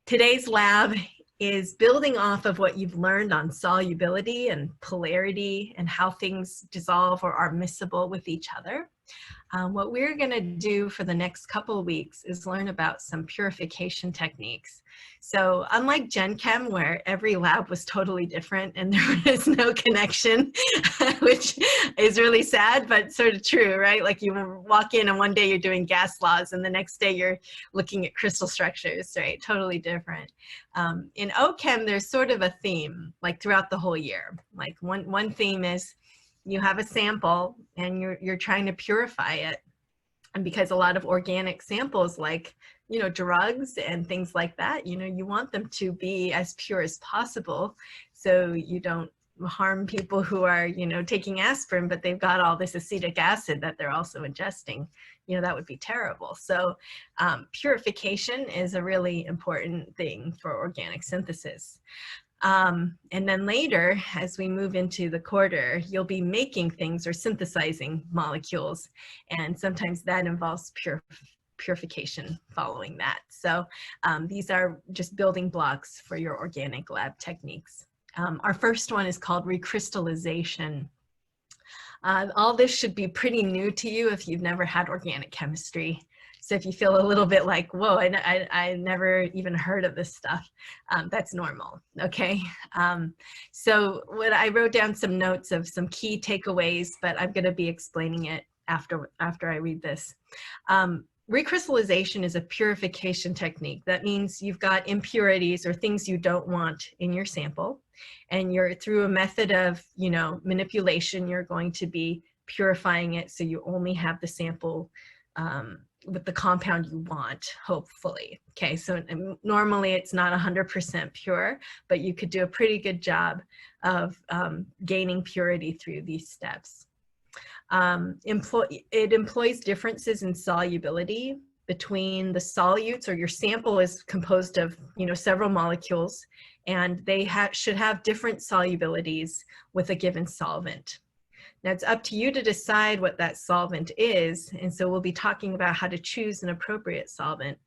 Today's lab is building off of what you've learned on solubility and polarity and how things dissolve or are miscible with each other. What we're going to do for the next couple of weeks is learn about some purification techniques. So unlike Gen Chem, where every lab was totally different and there was no connection, which is really sad, but sort of true, right? Like you walk in and one day you're doing gas laws and the next day you're looking at crystal structures, right? Totally different. In OChem, there's sort of a theme, like throughout the whole year. Like one theme is you have a sample and you're trying to purify it. And because a lot of organic samples, like, drugs and things like that, you want them to be as pure as possible so you don't harm people who are, taking aspirin, but they've got all this acetic acid that they're also ingesting. That would be terrible. So purification is a really important thing for organic synthesis. And then later, as we move into the quarter, you'll be making things or synthesizing molecules. And sometimes that involves purification following that. So these are just building blocks for your organic lab techniques. Our first one is called recrystallization. All this should be pretty new to you if you've never had organic chemistry. So if you feel a little bit like, whoa, I never even heard of this stuff, that's normal, okay? So I wrote down some notes of some key takeaways, but I'm gonna be explaining it after I read this. Recrystallization is a purification technique. That means you've got impurities or things you don't want in your sample, and you're through a method of, manipulation, you're going to be purifying it so you only have the sample with the compound you want, hopefully. Okay, so normally it's not 100% pure, but you could do a pretty good job of gaining purity through these steps. It employs differences in solubility between the solutes, or your sample is composed of, several molecules, and they should have different solubilities with a given solvent. Now it's up to you to decide what that solvent is, and so we'll be talking about how to choose an appropriate solvent.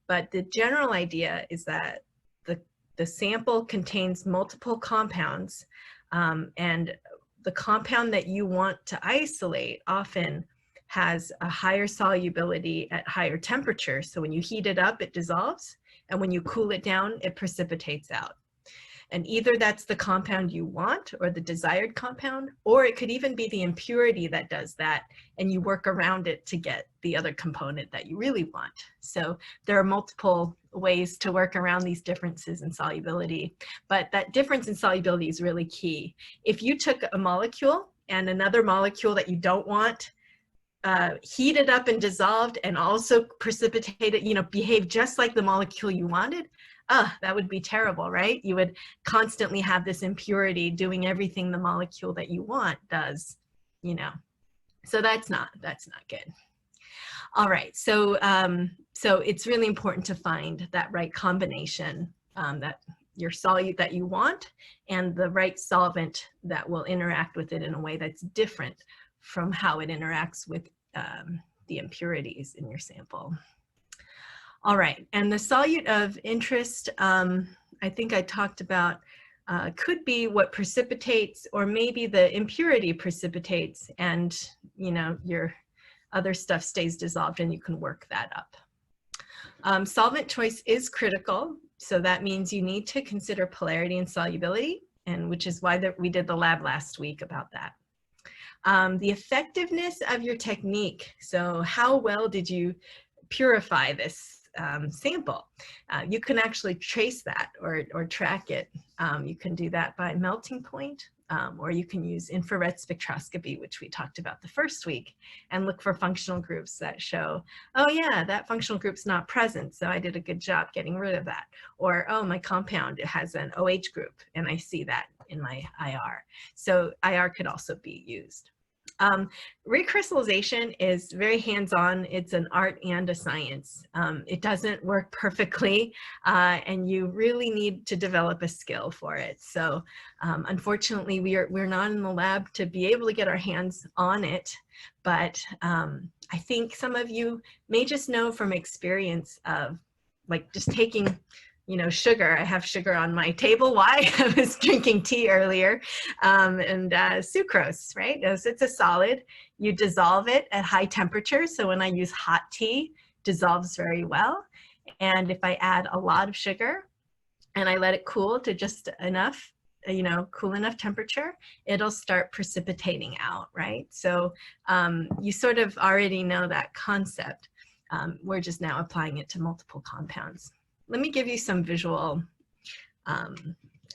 But the general idea is that the sample contains multiple compounds, and the compound that you want to isolate often has a higher solubility at higher temperature. So when you heat it up, it dissolves, and when you cool it down, it precipitates out. And either that's the compound you want or the desired compound, or it could even be the impurity that does that, and you work around it to get the other component that you really want. So there are multiple ways to work around these differences in solubility, but that difference in solubility is really key. If you took a molecule and another molecule that you don't want, heated up and dissolved and also precipitated, behaved just like the molecule you wanted, that would be terrible, right? You would constantly have this impurity doing everything the molecule that you want does, So that's not good. All right, so it's really important to find that right combination, that your solute that you want and the right solvent that will interact with it in a way that's different from how it interacts with the impurities in your sample. All right, and the solute of interest, I think I talked about, could be what precipitates, or maybe the impurity precipitates and, your other stuff stays dissolved and you can work that up. Solvent choice is critical, so that means you need to consider polarity and solubility, and which is why we did the lab last week about that. The effectiveness of your technique, so how well did you purify this sample? You can actually trace that or track it. You can do that by melting point, or you can use infrared spectroscopy, which we talked about the first week, and look for functional groups that show, oh yeah, that functional group's not present, so I did a good job getting rid of that. Or, oh, my compound, it has an OH group, and I see that in my IR. So IR could also be used. Recrystallization is very hands-on. It's an art and a science. It doesn't work perfectly, and you really need to develop a skill for it. So unfortunately, we're not in the lab to be able to get our hands on it, but I think some of you may just know from experience of like just taking you know, sugar. I have sugar on my table. Why? I was drinking tea earlier. And sucrose, right? As it's a solid, you dissolve it at high temperature. So when I use hot tea, dissolves very well. And if I add a lot of sugar and I let it cool to just enough, you know, cool enough temperature, it'll start precipitating out, right? So you sort of already know that concept. We're just now applying it to multiple compounds. Let me give you some visual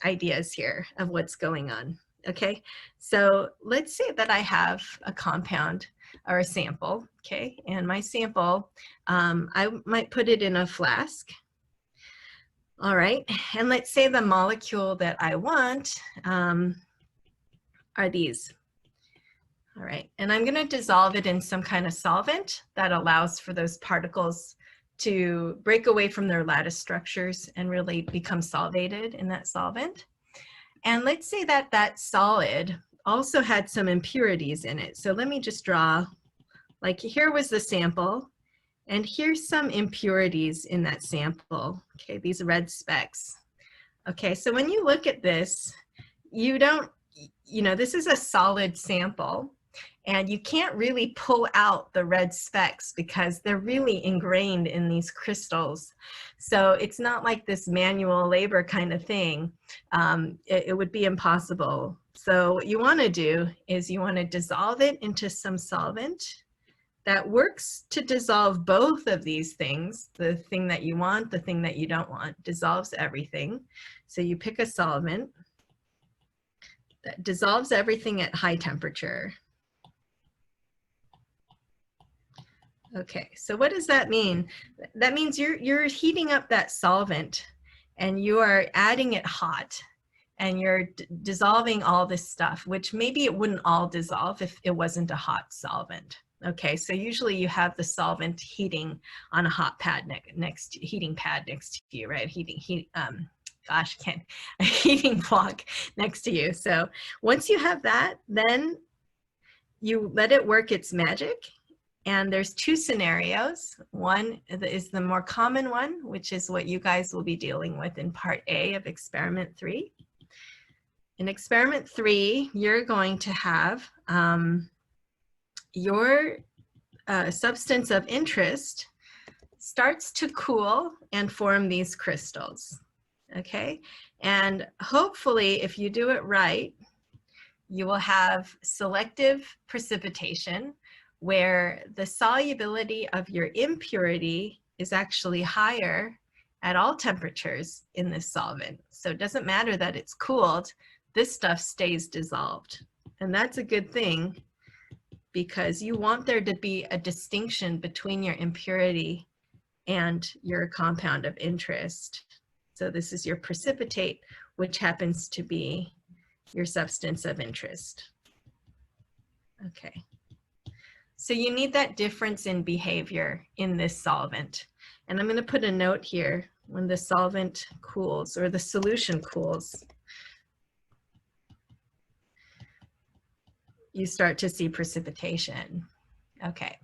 ideas here of what's going on. Okay, so let's say that I have a compound or a sample, okay, and my sample, I might put it in a flask. All right, and let's say the molecule that I want are these. All right, and I'm going to dissolve it in some kind of solvent that allows for those particles to break away from their lattice structures and really become solvated in that solvent. And let's say that that solid also had some impurities in it. So let me just draw, like here was the sample, and here's some impurities in that sample. Okay, these red specks. Okay, so when you look at this, you don't, you know, this is a solid sample, and you can't really pull out the red specks because they're really ingrained in these crystals. So it's not like this manual labor kind of thing. It would be impossible. So what you want to do is you want to dissolve it into some solvent that works to dissolve both of these things, the thing that you want, the thing that you don't want, dissolves everything. So you pick a solvent that dissolves everything at high temperature. Okay, so what does that mean? That means you're heating up that solvent and you are adding it hot and you're dissolving all this stuff, which maybe it wouldn't all dissolve if it wasn't a hot solvent. Okay, so usually you have the solvent heating on a hot pad heating pad next to you, right? A heating block next to you. So once you have that, then you let it work its magic. And there's two scenarios. One is the more common one, which is what you guys will be dealing with in part A of experiment 3. In experiment 3, you're going to have your substance of interest starts to cool and form these crystals, okay? And hopefully, if you do it right, you will have selective precipitation where the solubility of your impurity is actually higher at all temperatures in this solvent. So it doesn't matter that it's cooled, this stuff stays dissolved. And that's a good thing because you want there to be a distinction between your impurity and your compound of interest. So this is your precipitate, which happens to be your substance of interest. Okay. So you need that difference in behavior in this solvent. And I'm going to put a note here when the solvent cools or the solution cools. You start to see precipitation. Okay.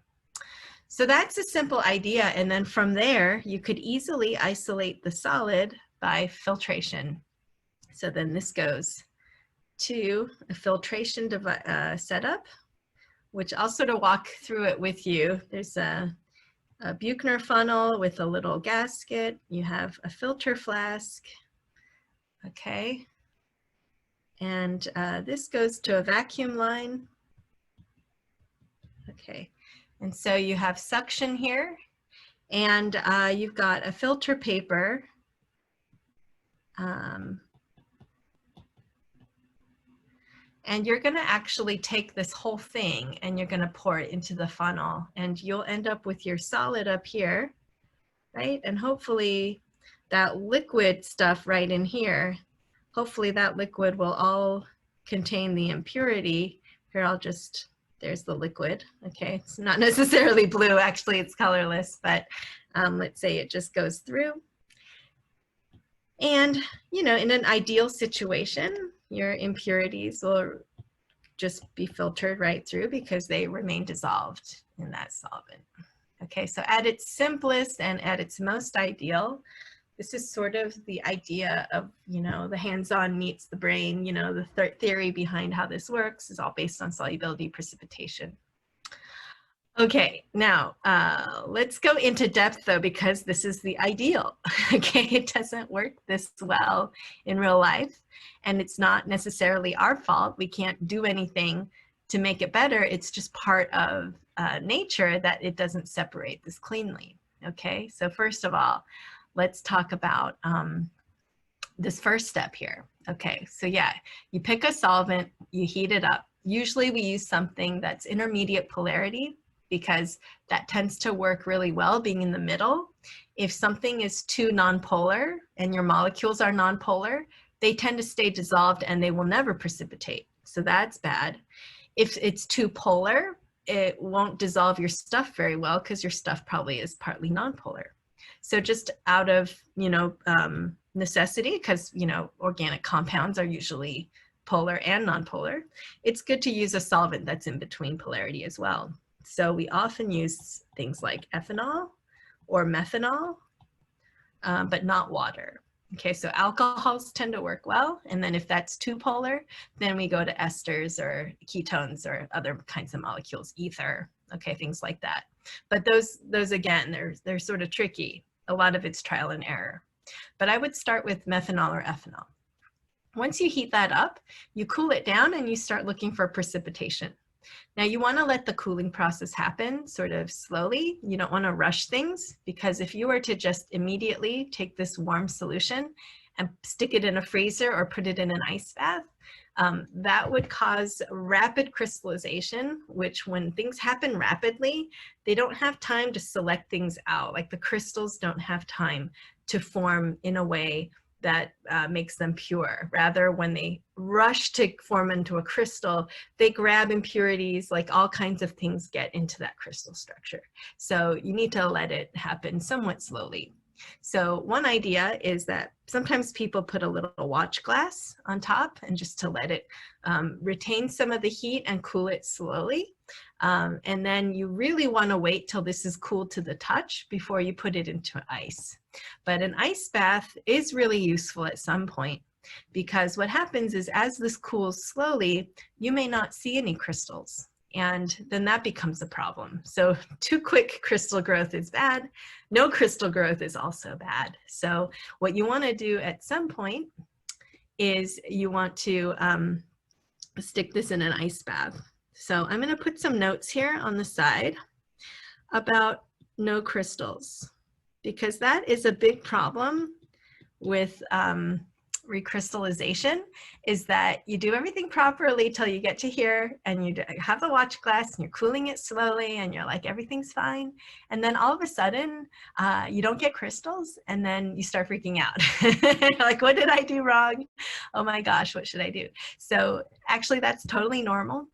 So that's a simple idea. And then from there, you could easily isolate the solid by filtration. So then this goes to a filtration setup, which I'll sort of walk through it with you. There's a Buchner funnel with a little gasket. You have a filter flask, okay? And this goes to a vacuum line, okay? And so you have suction here, and you've got a filter paper. And you're going to actually take this whole thing and you're going to pour it into the funnel, and you'll end up with your solid up here, right? And hopefully that liquid stuff right in here, hopefully that liquid will all contain the impurity. Here, there's the liquid, okay? It's not necessarily blue, actually it's colorless, but let's say it just goes through. And, you know, in an ideal situation, your impurities will just be filtered right through because they remain dissolved in that solvent. Okay, so at its simplest and at its most ideal, This is sort of the idea of, you know, the hands-on meets the brain, you know, the theory behind how this works is all based on solubility precipitation. Okay, now let's go into depth though, because this is the ideal. Okay, it doesn't work this well in real life, and it's not necessarily our fault. We can't do anything to make it better. It's just part of nature that it doesn't separate this cleanly. Okay, so first of all, let's talk about this first step here. Okay, so yeah, you pick a solvent, you heat it up. Usually we use something that's intermediate polarity, because that tends to work really well being in the middle. If something is too nonpolar and your molecules are nonpolar, they tend to stay dissolved and they will never precipitate. So that's bad. If it's too polar, it won't dissolve your stuff very well because your stuff probably is partly nonpolar. So just out of, you know, necessity, because, you know, organic compounds are usually polar and nonpolar, it's good to use a solvent that's in between polarity as well. So we often use things like ethanol or methanol, but not water. Okay, so alcohols tend to work well. And then if that's too polar, then we go to esters or ketones or other kinds of molecules, ether, okay, things like that. But those again, they're sort of tricky. A lot of it's trial and error. But I would start with methanol or ethanol. Once you heat that up, you cool it down and you start looking for precipitation. Now you want to let the cooling process happen sort of slowly. You don't want to rush things, because if you were to just immediately take this warm solution and stick it in a freezer or put it in an ice bath, that would cause rapid crystallization, which when things happen rapidly, they don't have time to select things out. Like the crystals don't have time to form in a way that makes them pure. Rather, when they rush to form into a crystal, they grab impurities, like all kinds of things get into that crystal structure. So you need to let it happen somewhat slowly. So one idea is that sometimes people put a little watch glass on top and just to let it retain some of the heat and cool it slowly. And then you really want to wait till this is cooled to the touch before you put it into ice. But an ice bath is really useful at some point, because what happens is as this cools slowly, you may not see any crystals. And then that becomes a problem. So too quick crystal growth is bad. No crystal growth is also bad. So what you want to do at some point is you want to stick this in an ice bath. So I'm going to put some notes here on the side about no crystals, because that is a big problem with recrystallization, is that you do everything properly till you get to here and you have the watch glass and you're cooling it slowly and you're like, everything's fine. And then all of a sudden you don't get crystals, and then you start freaking out. Like, what did I do wrong? Oh my gosh, what should I do? So actually that's totally normal.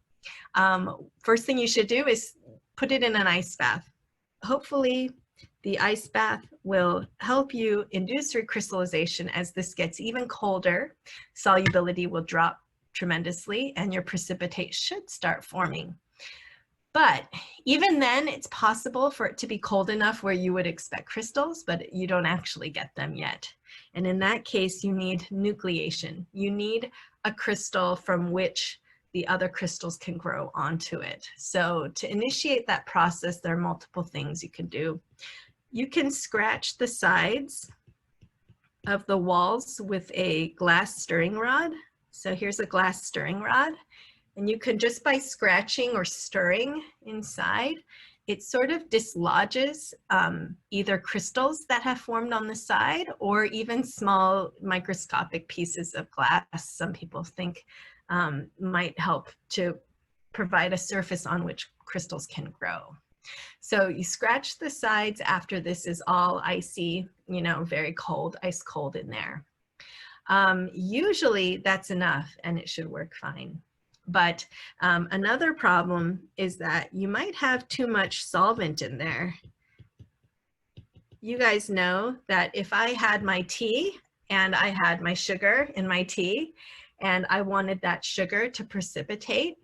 First thing you should do is put it in an ice bath. Hopefully the ice bath will help you induce recrystallization. As this gets even colder, solubility will drop tremendously and your precipitate should start forming. But even then, it's possible for it to be cold enough where you would expect crystals, but you don't actually get them yet. And in that case, you need nucleation. You need a crystal from which the other crystals can grow onto it. So to initiate that process, there are multiple things you can do. You can scratch the sides of the walls with a glass stirring rod. So here's a glass stirring rod, and you can, just by scratching or stirring inside, it sort of dislodges either crystals that have formed on the side or even small microscopic pieces of glass some people think might help to provide a surface on which crystals can grow. So you scratch the sides after this is all icy, you know, very cold, ice cold in there. Usually that's enough and it should work fine. But another problem is that you might have too much solvent in there. You guys know that if I had my tea and I had my sugar in my tea and I wanted that sugar to precipitate,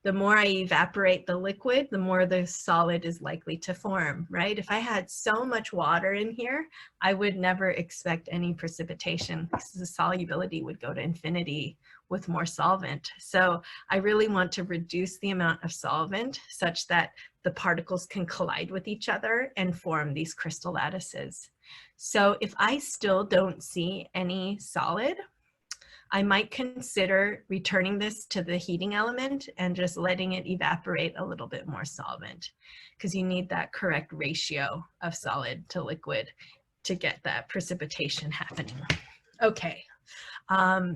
the more I evaporate the liquid, the more the solid is likely to form, right? If I had so much water in here, I would never expect any precipitation because the solubility would go to infinity with more solvent. So I really want to reduce the amount of solvent such that the particles can collide with each other and form these crystal lattices. So if I still don't see any solid, I might consider returning this to the heating element and just letting it evaporate a little bit more solvent, because you need that correct ratio of solid to liquid to get that precipitation happening. Okay,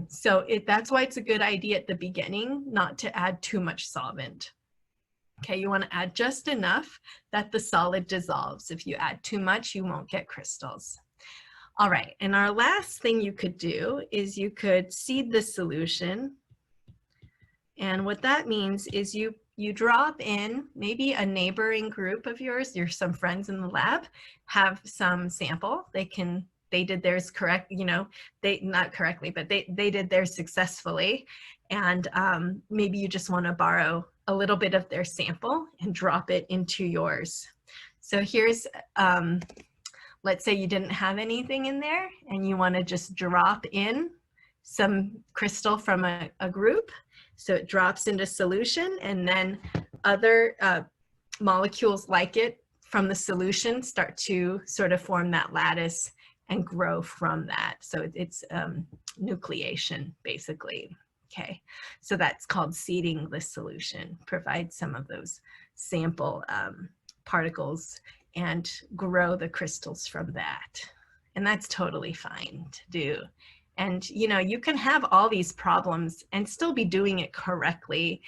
so that's why it's a good idea at the beginning not to add too much solvent. Okay, you want to add just enough that the solid dissolves. If you add too much, you won't get crystals. All right, and our last thing you could do is you could seed the solution. And what that means is you drop in maybe a neighboring group of yours, some friends in the lab, have some sample. They did theirs correct, not correctly, but they did theirs successfully. And maybe you just want to borrow a little bit of their sample and drop it into yours. So here's, let's say you didn't have anything in there and you want to just drop in some crystal from a group. So it drops into solution, and then other molecules like it from the solution start to sort of form that lattice and grow from that. So it's nucleation, basically. Okay, so that's called seeding the solution. Provide some of those sample particles and grow the crystals from that. And that's totally fine to do. And you can have all these problems and still be doing it correctly.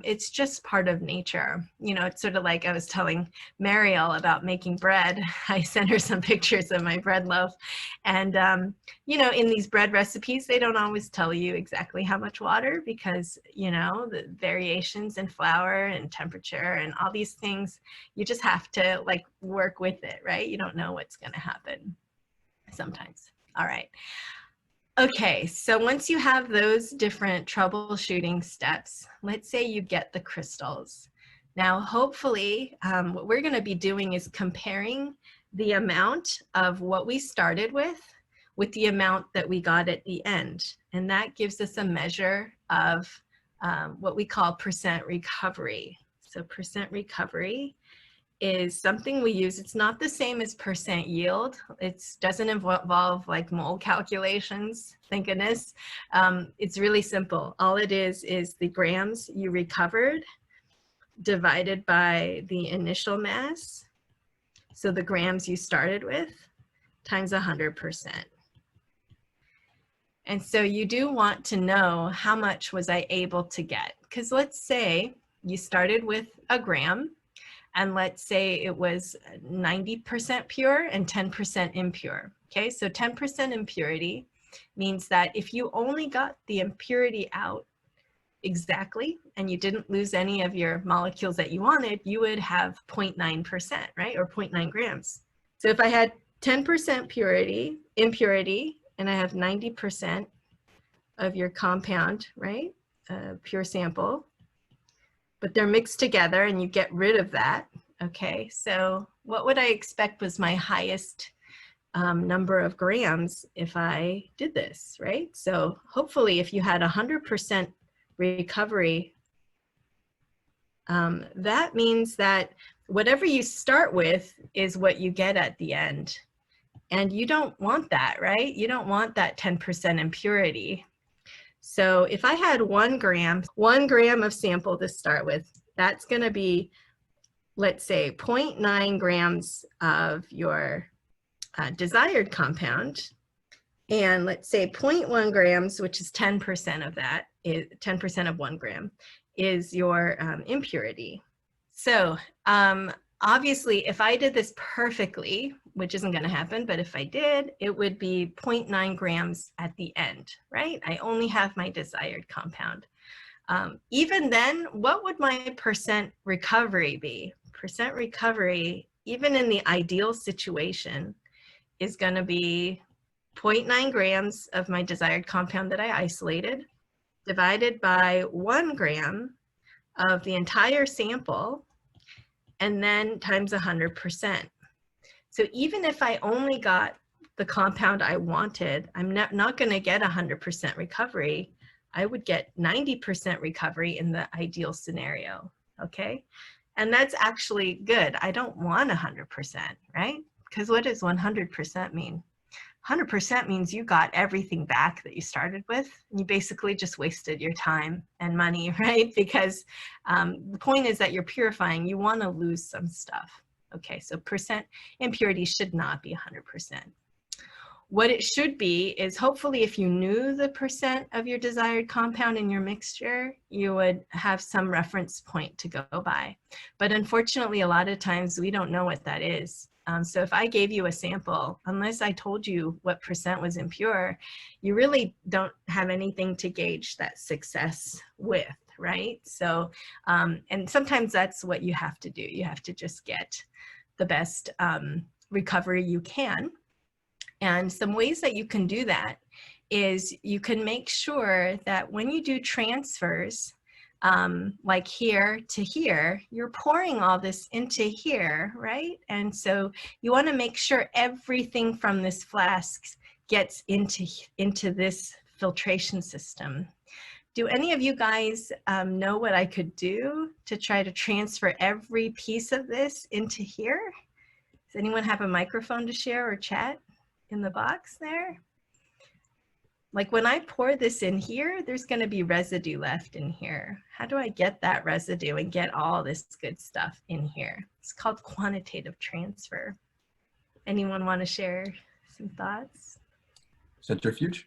It's just part of nature. It's sort of like I was telling Mariel about making bread. I sent her some pictures of my bread loaf. And, in these bread recipes, they don't always tell you exactly how much water because, the variations in flour and temperature and all these things, you just have to work with it, right? You don't know what's going to happen sometimes. All right. Okay, so once you have those different troubleshooting steps, let's say you get the crystals. Now, hopefully, what we're going to be doing is comparing the amount of what we started with the amount that we got at the end. And that gives us a measure of what we call percent recovery. So percent recovery is something we use. It's not the same as percent yield. It doesn't involve mole calculations, thank goodness. It's really simple. All it is the grams you recovered divided by the initial mass. So the grams you started with times 100%. And so you do want to know how much was I able to get? Because let's say you started with a gram, and let's say it was 90% pure and 10% impure. Okay, so 10% impurity means that if you only got the impurity out exactly and you didn't lose any of your molecules that you wanted, you would have 0.9%, right? Or 0.9 grams. So if I had 10% impurity, and I have 90% of your compound, right? Pure sample, but they're mixed together and you get rid of that. Okay, so what would I expect was my highest number of grams if I did this, right? So hopefully if you had 100% recovery, that means that whatever you start with is what you get at the end. And you don't want that, right? You don't want that 10% impurity. So if I had 1 gram of sample to start with, that's going to be, let's say, 0.9 grams of your desired compound. And let's say 0.1 grams, which is 10% of that, is 10% of 1 gram, is your impurity. So obviously, if I did this perfectly, which isn't going to happen, but if I did, it would be 0.9 grams at the end, right? I only have my desired compound. Even then, what would my percent recovery be? Percent recovery, even in the ideal situation, is going to be 0.9 grams of my desired compound that I isolated, divided by 1 gram of the entire sample and then times 100%. So even if I only got the compound I wanted, I'm not going to get 100% recovery. I would get 90% recovery in the ideal scenario, okay? And that's actually good. I don't want 100%, right? Because what does 100% mean? 100% means you got everything back that you started with. You basically just wasted your time and money, right? Because the point is that you're purifying. You want to lose some stuff. Okay, so percent impurity should not be 100%. What it should be is, hopefully if you knew the percent of your desired compound in your mixture, you would have some reference point to go by. But unfortunately, a lot of times we don't know what that is. So if I gave you a sample, unless I told you what percent was impure, you really don't have anything to gauge that success with, right? So, and sometimes that's what you have to do. You have to just get the best recovery you can. And some ways that you can do that is you can make sure that when you do transfers, like here to here, you're pouring all this into here, right? And so you want to make sure everything from this flask gets into this filtration system. Do any of you guys know what I could do to try to transfer every piece of this into here? Does anyone have a microphone to share or chat in the box there? Like when I pour this in here, there's going to be residue left in here. How do I get that residue and get all this good stuff in here? It's called quantitative transfer. Anyone want to share some thoughts? Centrifuge?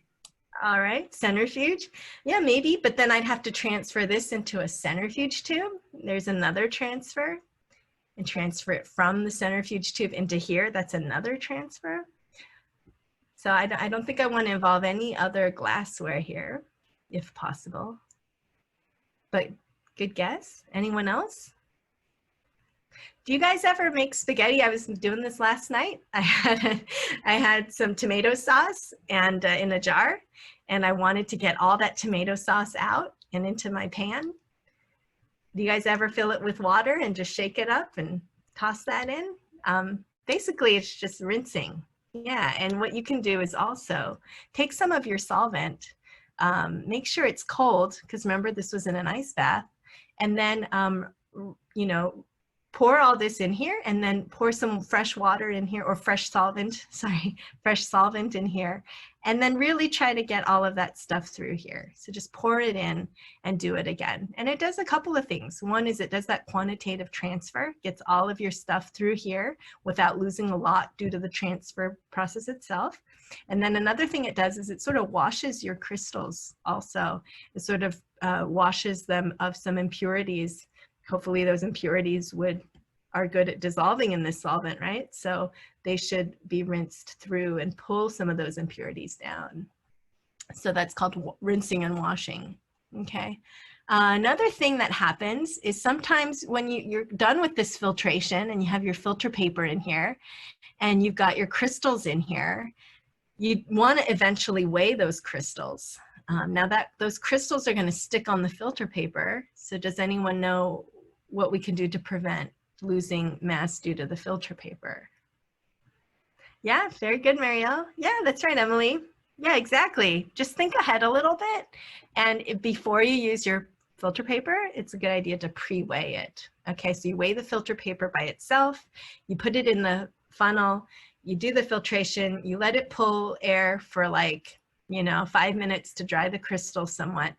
All right, centrifuge. Yeah, maybe, but then I'd have to transfer this into a centrifuge tube. There's another transfer, and transfer it from the centrifuge tube into here. That's another transfer. So I don't think I want to involve any other glassware here, if possible. But good guess. Anyone else? Do you guys ever make spaghetti? I was doing this last night. I had some tomato sauce and in a jar, and I wanted to get all that tomato sauce out and into my pan. Do you guys ever fill it with water and just shake it up and toss that in? Basically, it's just rinsing. Yeah, and what you can do is also take some of your solvent, make sure it's cold, because remember this was in an ice bath, and then, you know, pour all this in here and then pour some fresh water in here, or fresh solvent, sorry, fresh solvent in here, and then really try to get all of that stuff through here. So just pour it in and do it again. And it does a couple of things. One is it does that quantitative transfer, gets all of your stuff through here without losing a lot due to the transfer process itself. And then another thing it does is it sort of washes your crystals also. It sort of washes them of some impurities. Hopefully those impurities are good at dissolving in this solvent, right? So they should be rinsed through and pull some of those impurities down. So that's called rinsing and washing, okay? Another thing that happens is sometimes when you're done with this filtration and you have your filter paper in here and you've got your crystals in here, you want to eventually weigh those crystals. Now those crystals are going to stick on the filter paper. So does anyone know what we can do to prevent losing mass due to the filter paper? Yeah, very good, Marielle. Yeah, that's right, Emily. Yeah, exactly. Just think ahead a little bit. And before you use your filter paper, it's a good idea to pre-weigh it. Okay, so you weigh the filter paper by itself, you put it in the funnel, you do the filtration, you let it pull air for like, 5 minutes to dry the crystals somewhat.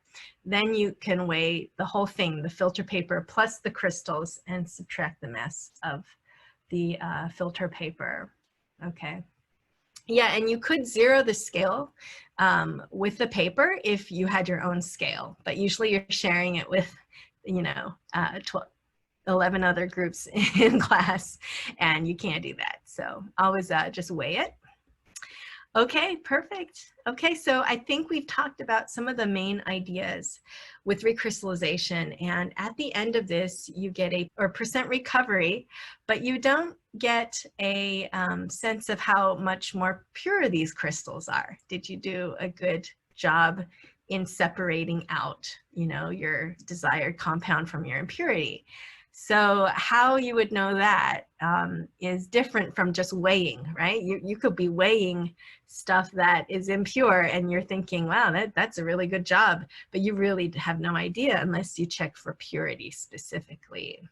Then you can weigh the whole thing, the filter paper plus the crystals, and subtract the mass of the filter paper. Okay. Yeah, and you could zero the scale with the paper if you had your own scale, but usually you're sharing it with, 11 other groups in class, and you can't do that. So always just weigh it. Okay, perfect. Okay, so I think we've talked about some of the main ideas with recrystallization, and at the end of this, you get a percent recovery, but you don't get a sense of how much more pure these crystals are. Did you do a good job in separating out, you know, your desired compound from your impurity. So how you would know that is different from just weighing, right? You could be weighing stuff that is impure and you're thinking, wow, that's a really good job, but you really have no idea unless you check for purity specifically.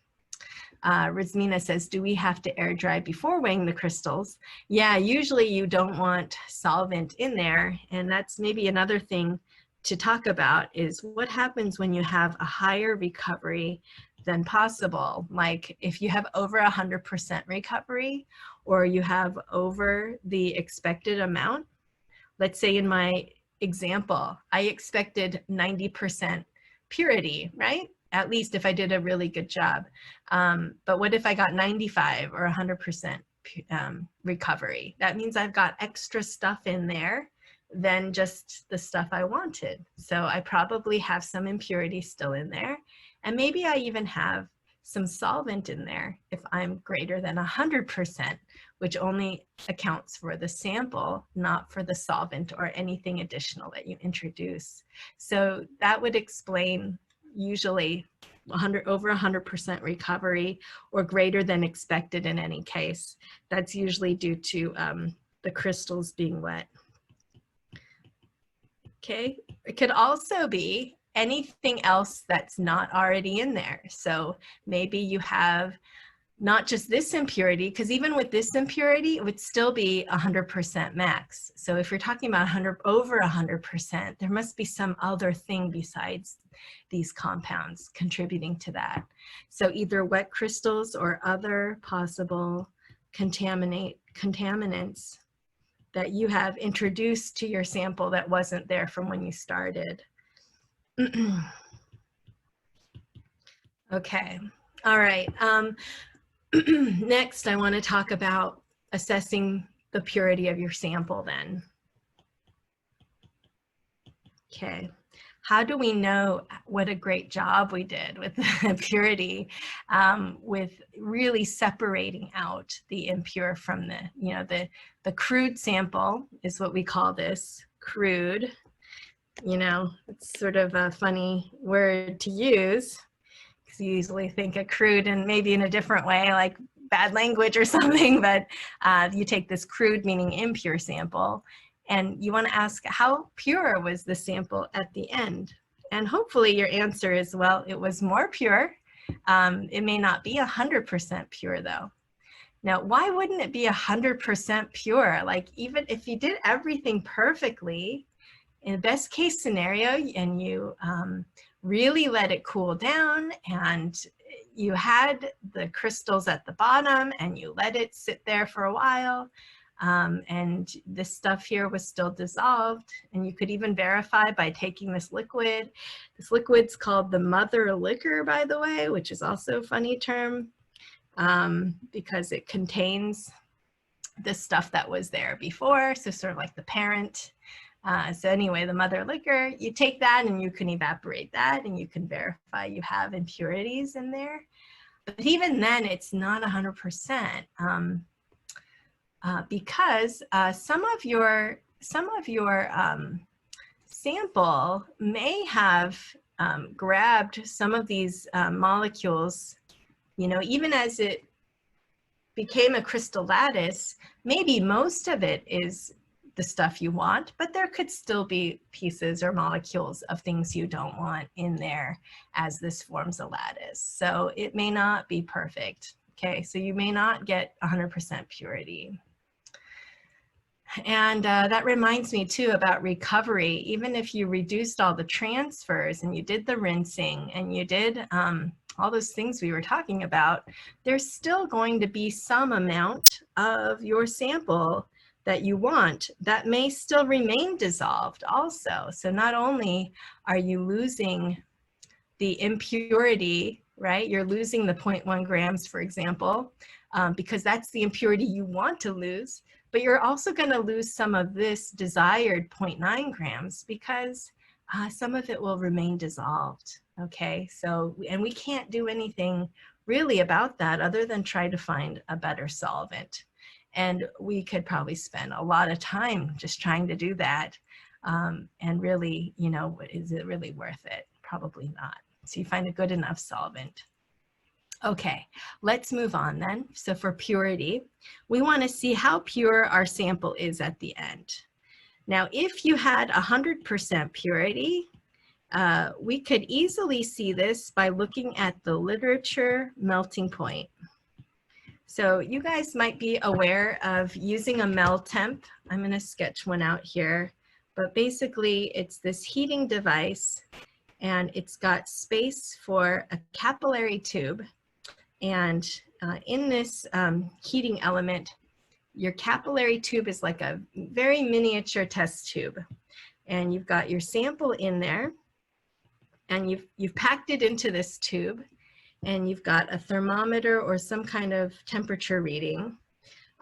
Rizmina says, do we have to air dry before weighing the crystals? Yeah, usually you don't want solvent in there. And that's maybe another thing to talk about is what happens when you have a higher recovery than possible. Like if you have over 100% recovery or you have over the expected amount. Let's say in my example, I expected 90% purity, right? At least if I did a really good job. But what if I got 95 or 100% recovery? That means I've got extra stuff in there than just the stuff I wanted. So I probably have some impurity still in there. And maybe I even have some solvent in there if I'm greater than 100%, which only accounts for the sample, not for the solvent or anything additional that you introduce. So that would explain usually over 100% recovery or greater than expected in any case. That's usually due to the crystals being wet. Okay, it could also be anything else that's not already in there. So maybe you have not just this impurity, because even with this impurity, it would still be 100% max. So if you're talking about over 100%, there must be some other thing besides these compounds contributing to that. So either wet crystals or other possible contaminants that you have introduced to your sample that wasn't there from when you started. Okay, all right. Next, I want to talk about assessing the purity of your sample then. Okay, how do we know what a great job we did with the purity, with really separating out the impure from the, you know, the crude sample is what we call this, crude. You know, it's sort of a funny word to use because you usually think of crude and maybe in a different way, like bad language or something, but you take this crude, meaning impure sample, and you want to ask how pure was the sample at the end? And hopefully your answer is, well, it was more pure. It may not be 100% pure though. Now, why wouldn't it be 100% pure? Like even if you did everything perfectly, in the best case scenario, and you really let it cool down and you had the crystals at the bottom and you let it sit there for a while, and this stuff here was still dissolved, and you could even verify by taking this liquid. This liquid's called the mother liquor, by the way, which is also a funny term because it contains the stuff that was there before, so sort of like the parent. So anyway, the mother liquor, you take that and you can evaporate that and you can verify you have impurities in there. But even then, it's not 100%. Because some of your sample may have grabbed some of these molecules, you know, even as it became a crystal lattice, maybe most of it is the stuff you want, but there could still be pieces or molecules of things you don't want in there as this forms a lattice. So it may not be perfect. Okay, so you may not get 100% purity. And that reminds me too about recovery. Even if you reduced all the transfers and you did the rinsing and you did all those things we were talking about, there's still going to be some amount of your sample that you want that may still remain dissolved also. So not only are you losing the impurity, right? You're losing the 0.1 grams, for example, because that's the impurity you want to lose, but you're also going to lose some of this desired 0.9 grams because some of it will remain dissolved. Okay, so, and we can't do anything really about that other than try to find a better solvent. And we could probably spend a lot of time just trying to do that. And really, you know, is it really worth it? Probably not. So you find a good enough solvent. Okay, let's move on then. So for purity, we want to see how pure our sample is at the end. Now, if you had 100% purity, we could easily see this by looking at the literature melting point. So you guys might be aware of using a mel temp. I'm going to sketch one out here, but basically it's this heating device, and it's got space for a capillary tube. And in this heating element, your capillary tube is like a very miniature test tube. And you've got your sample in there, and you've packed it into this tube, and you've got a thermometer or some kind of temperature reading.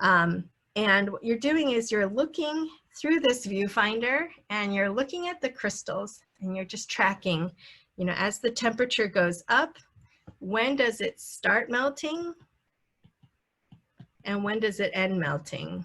And what you're doing is you're looking through this viewfinder, and you're looking at the crystals, and you're just tracking, you know, as the temperature goes up, when does it start melting? And when does it end melting?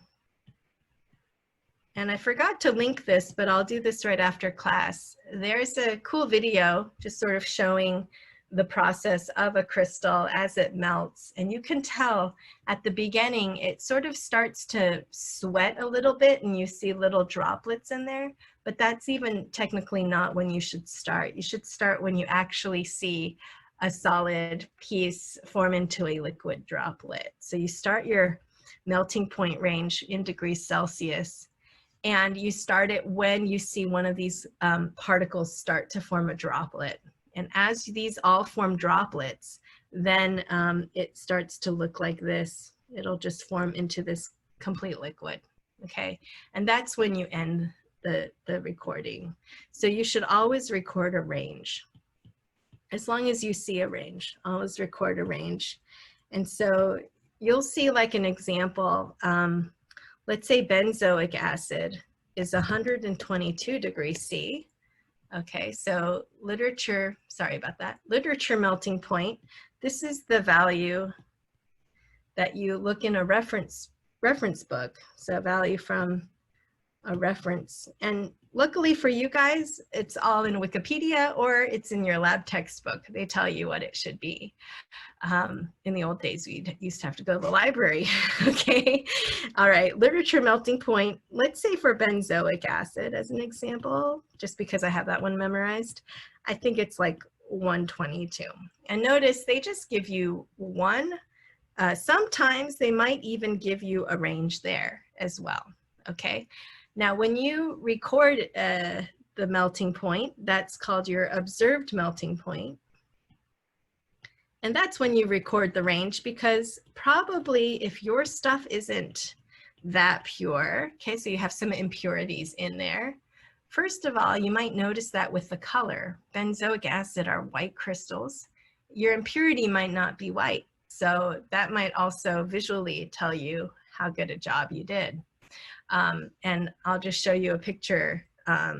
And I forgot to link this, but I'll do this right after class. There's a cool video just sort of showing the process of a crystal as it melts. And you can tell at the beginning, it sort of starts to sweat a little bit, and you see little droplets in there, but that's even technically not when you should start. You should start when you actually see a solid piece form into a liquid droplet. So you start your melting point range in degrees Celsius, and you start it when you see one of these particles start to form a droplet. And as these all form droplets, then it starts to look like this. It'll just form into this complete liquid, okay? And that's when you end the recording. So you should always record a range. As long as you see a range, always record a range. And so you'll see like an example, let's say benzoic acid is 122 degrees C. Okay, so literature, sorry about that, literature melting point. This is the value that you look in a reference book. So value from a reference. And luckily for you guys, it's all in Wikipedia or it's in your lab textbook. They tell you what it should be. In the old days, we used to have to go to the library, okay? All right, literature melting point. Let's say for benzoic acid as an example, just because I have that one memorized, I think it's like 122. And notice they just give you one. Sometimes they might even give you a range there as well, okay? Now, when you record the melting point, that's called your observed melting point. And that's when you record the range, because probably if your stuff isn't that pure, okay, so you have some impurities in there. First of all, you might notice that with the color. Benzoic acid are white crystals. Your impurity might not be white. So that might also visually tell you how good a job you did. And I'll just show you a picture, I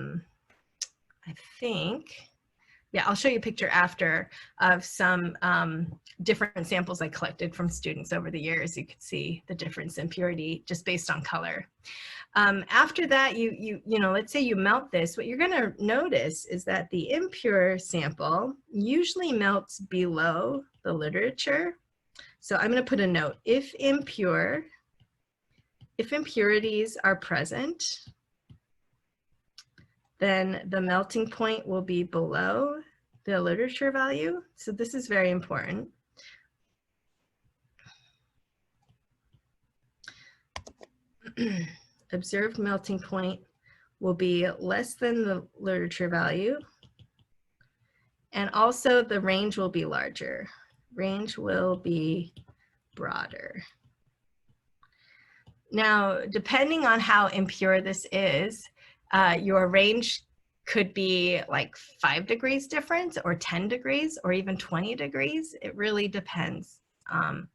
think. Yeah, I'll show you a picture after of some different samples I collected from students over the years. You could see the difference in purity just based on color. After that, you know, let's say you melt this, what you're gonna notice is that the impure sample usually melts below the literature. So I'm gonna put a note, if impurities are present, then the melting point will be below the literature value. So this is very important. Observed melting point will be less than the literature value. And also the range will be larger. Range will be broader. Now, depending on how impure this is, your range could be like 5 degrees difference or 10 degrees or even 20 degrees. It really depends on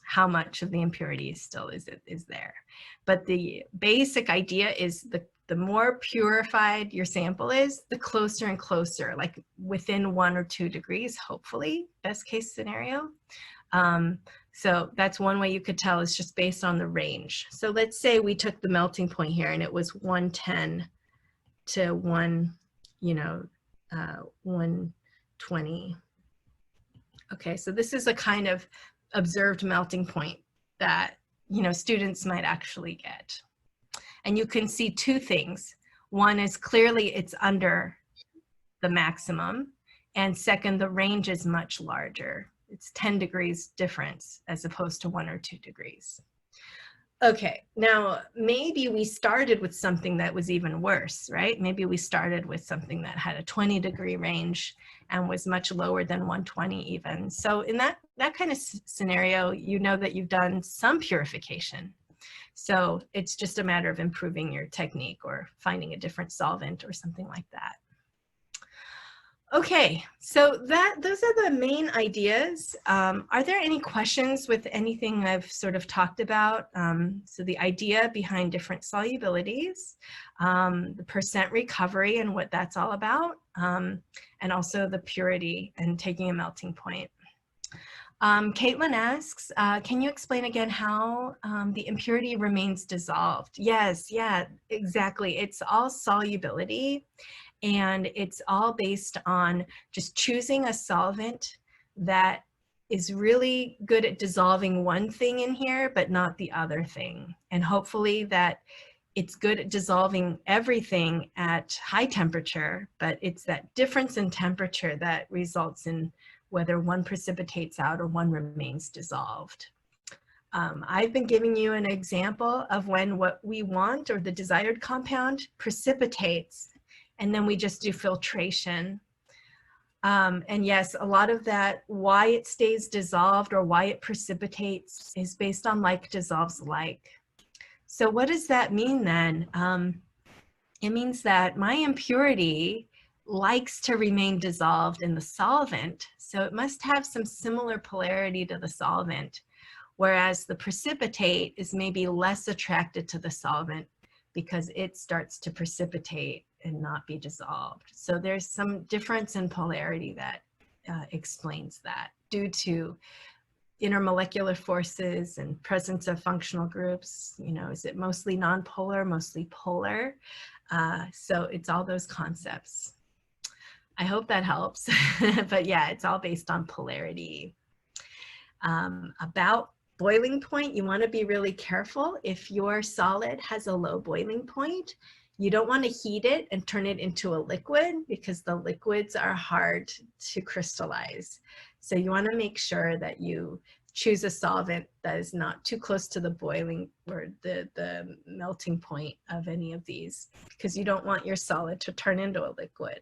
how much of the impurity still is there. But the basic idea is the more purified your sample is, the closer and closer, like within 1 or 2 degrees, hopefully, best case scenario. So that's one way you could tell, is just based on the range. So let's say we took the melting point here and it was 110 to 120. Okay, so this is a kind of observed melting point that, students might actually get. And you can see two things. One is clearly it's under the maximum, and second, the range is much larger. It's 10 degrees difference as opposed to 1 or 2 degrees. Okay, now maybe we started with something that was even worse, right? Maybe we started with something that had a 20-degree range and was much lower than 120 even. So in that kind of scenario, you know that you've done some purification. So it's just a matter of improving your technique or finding a different solvent or something like that. Okay, so those are the main ideas. Are there any questions with anything I've sort of talked about? So the idea behind different solubilities, the percent recovery and what that's all about, and also the purity and taking a melting point. Caitlin asks, can you explain again how the impurity remains dissolved? Yes, yeah, exactly. It's all solubility. And it's all based on just choosing a solvent that is really good at dissolving one thing in here, but not the other thing. And hopefully that it's good at dissolving everything at high temperature, but it's that difference in temperature that results in whether one precipitates out or one remains dissolved. I've been giving you an example of when what we want or the desired compound precipitates, and then we just do filtration. And yes, a lot of that, why it stays dissolved or why it precipitates, is based on like dissolves like. So what does that mean then? It means that my impurity likes to remain dissolved in the solvent, so it must have some similar polarity to the solvent, whereas the precipitate is maybe less attracted to the solvent because it starts to precipitate and not be dissolved. So there's some difference in polarity that explains that, due to intermolecular forces and presence of functional groups. Is it mostly nonpolar, mostly polar? So it's all those concepts. I hope that helps. But yeah, it's all based on polarity. About boiling point, you want to be really careful. If your solid has a low boiling point, you don't want to heat it and turn it into a liquid, because the liquids are hard to crystallize. So you want to make sure that you choose a solvent that is not too close to the boiling or the melting point of any of these, because you don't want your solid to turn into a liquid.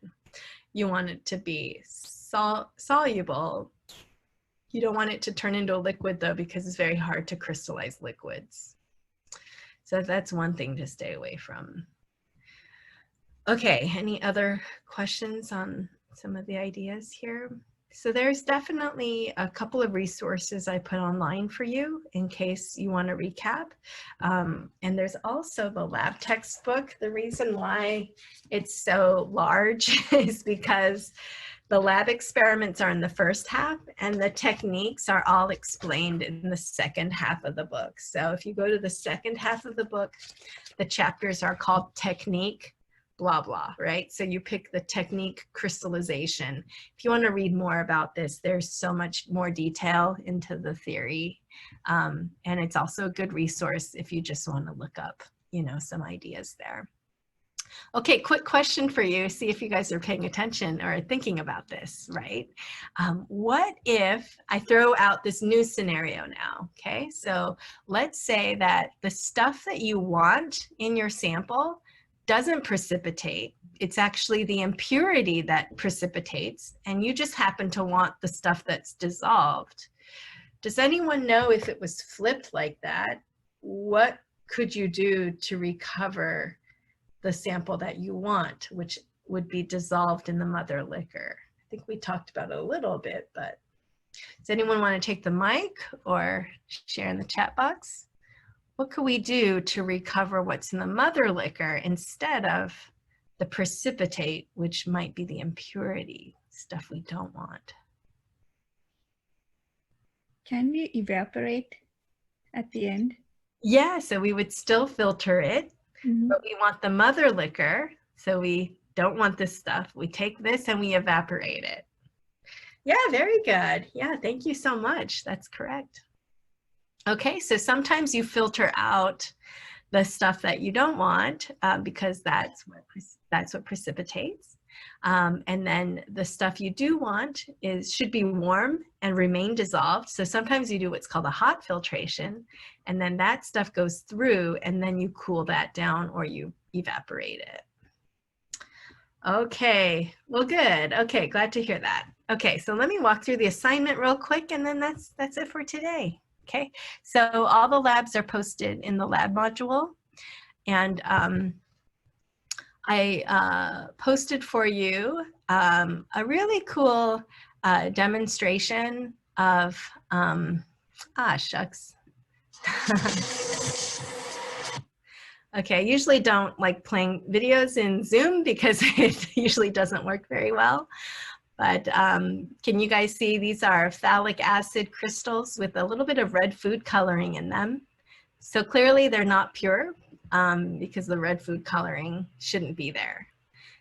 You want it to be soluble. You don't want it to turn into a liquid though, because it's very hard to crystallize liquids. So that's one thing to stay away from. Okay, any other questions on some of the ideas here? So there's definitely a couple of resources I put online for you in case you want to recap. And there's also the lab textbook. The reason why it's so large is because the lab experiments are in the first half and the techniques are all explained in the second half of the book. So if you go to the second half of the book, the chapters are called technique, blah, blah, right? So you pick the technique crystallization. If you want to read more about this, there's so much more detail into the theory. And it's also a good resource if you just want to look up, some ideas there. Okay, quick question for you. See if you guys are paying attention or thinking about this, right? What if I throw out this new scenario now, okay? So let's say that the stuff that you want in your sample doesn't precipitate. It's actually the impurity that precipitates, and you just happen to want the stuff that's dissolved. Does anyone know if it was flipped like that, what could you do to recover the sample that you want, which would be dissolved in the mother liquor? I think we talked about it a little bit, but does anyone want to take the mic or share in the chat box? What could we do to recover what's in the mother liquor instead of the precipitate, which might be the impurity, stuff we don't want? Can we evaporate at the end? Yeah, so we would still filter it, Mhm. but we want the mother liquor, so we don't want this stuff. We take this and we evaporate it. Yeah, very good. Yeah, thank you so much. That's correct. Okay, so sometimes you filter out the stuff that you don't want because that's what precipitates. And then the stuff you do want should be warm and remain dissolved. So sometimes you do what's called a hot filtration, and then that stuff goes through, and then you cool that down or you evaporate it. Okay, well, good. Okay, glad to hear that. Okay, so let me walk through the assignment real quick, and then that's it for today. Okay, so all the labs are posted in the lab module, and I posted for you a really cool demonstration of, shucks. Okay, I usually don't like playing videos in Zoom because it usually doesn't work very well. But can you guys see these are phthalic acid crystals with a little bit of red food coloring in them? So clearly they're not pure because the red food coloring shouldn't be there.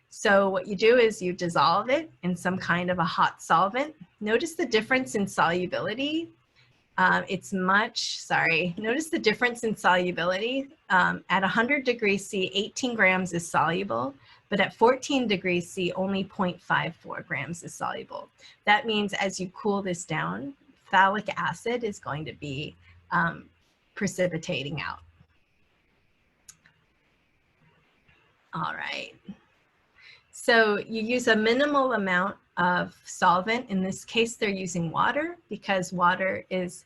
So what you do is you dissolve it in some kind of a hot solvent. Notice the difference in solubility. Notice the difference in solubility. At 100 degrees C, 18 grams is soluble, but at 14 degrees C, only 0.54 grams is soluble. That means as you cool this down, phthalic acid is going to be precipitating out. All right. So you use a minimal amount of solvent. In this case, they're using water because water is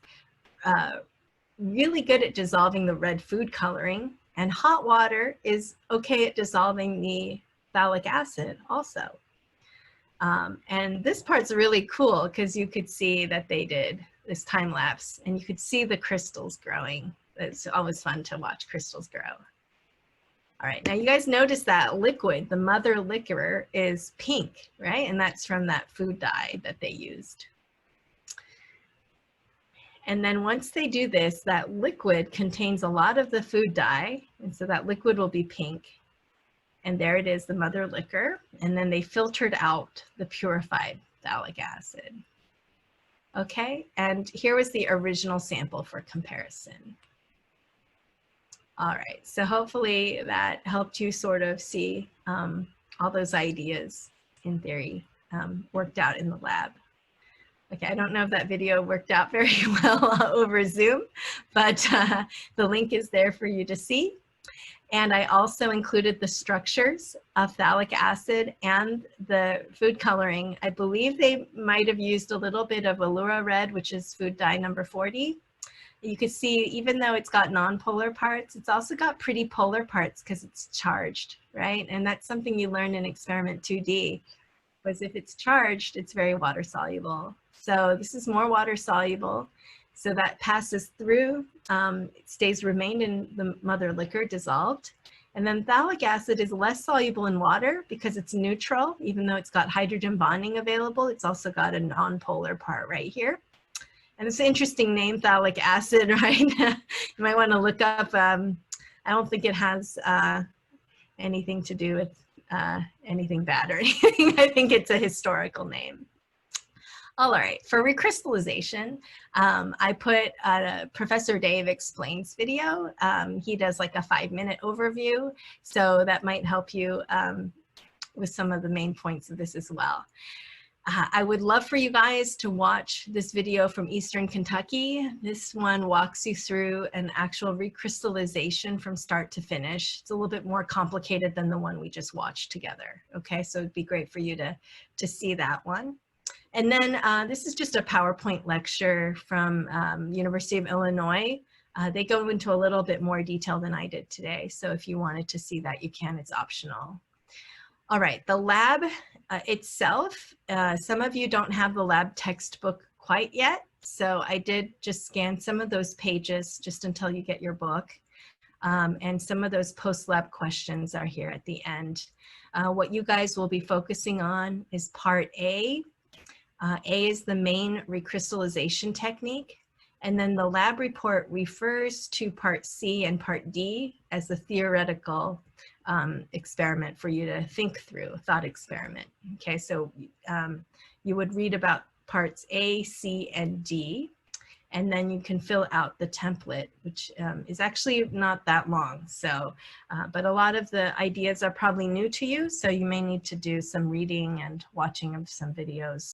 really good at dissolving the red food coloring, and hot water is okay at dissolving the phthalic acid also. And this part's really cool because you could see that they did this time lapse and you could see the crystals growing. It's always fun to watch crystals grow. All right, now you guys notice that liquid, the mother liquor, is pink, right? And that's from that food dye that they used. And then once they do this, that liquid contains a lot of the food dye, and so that liquid will be pink. And there it is, the mother liquor. And then they filtered out the purified phthalic acid. Okay, and here was the original sample for comparison. All right, so hopefully that helped you sort of see all those ideas in theory worked out in the lab. Okay, I don't know if that video worked out very well over Zoom, but the link is there for you to see. And I also included the structures of phthalic acid and the food coloring. I believe they might have used a little bit of Allura red, which is food dye number 40. You can see, even though it's got nonpolar parts, it's also got pretty polar parts because it's charged, right? And that's something you learn in experiment 2D, was if it's charged, it's very water soluble. So this is more water soluble. So that passes through, it remained in the mother liquor dissolved. And then phthalic acid is less soluble in water because it's neutral, even though it's got hydrogen bonding available. It's also got a nonpolar part right here. And it's an interesting name, phthalic acid, right? You might want to look up, I don't think it has anything to do with anything bad or anything. I think it's a historical name. All right, for recrystallization, I put Professor Dave Explains video. He does like a 5-minute overview, so that might help you with some of the main points of this as well. I would love for you guys to watch this video from Eastern Kentucky. This one walks you through an actual recrystallization from start to finish. It's a little bit more complicated than the one we just watched together. Okay, so it'd be great for you to see that one. And then this is just a PowerPoint lecture from University of Illinois. They go into a little bit more detail than I did today. So if you wanted to see that, you can, it's optional. All right, the lab itself, some of you don't have the lab textbook quite yet. So I did just scan some of those pages just until you get your book. And some of those post-lab questions are here at the end. What you guys will be focusing on is part A. A is the main recrystallization technique. And then the lab report refers to part C and part D as a theoretical experiment for you to think through, thought experiment. Okay, so you would read about parts A, C, and D, and then you can fill out the template, which is actually not that long. So, but a lot of the ideas are probably new to you, so you may need to do some reading and watching of some videos.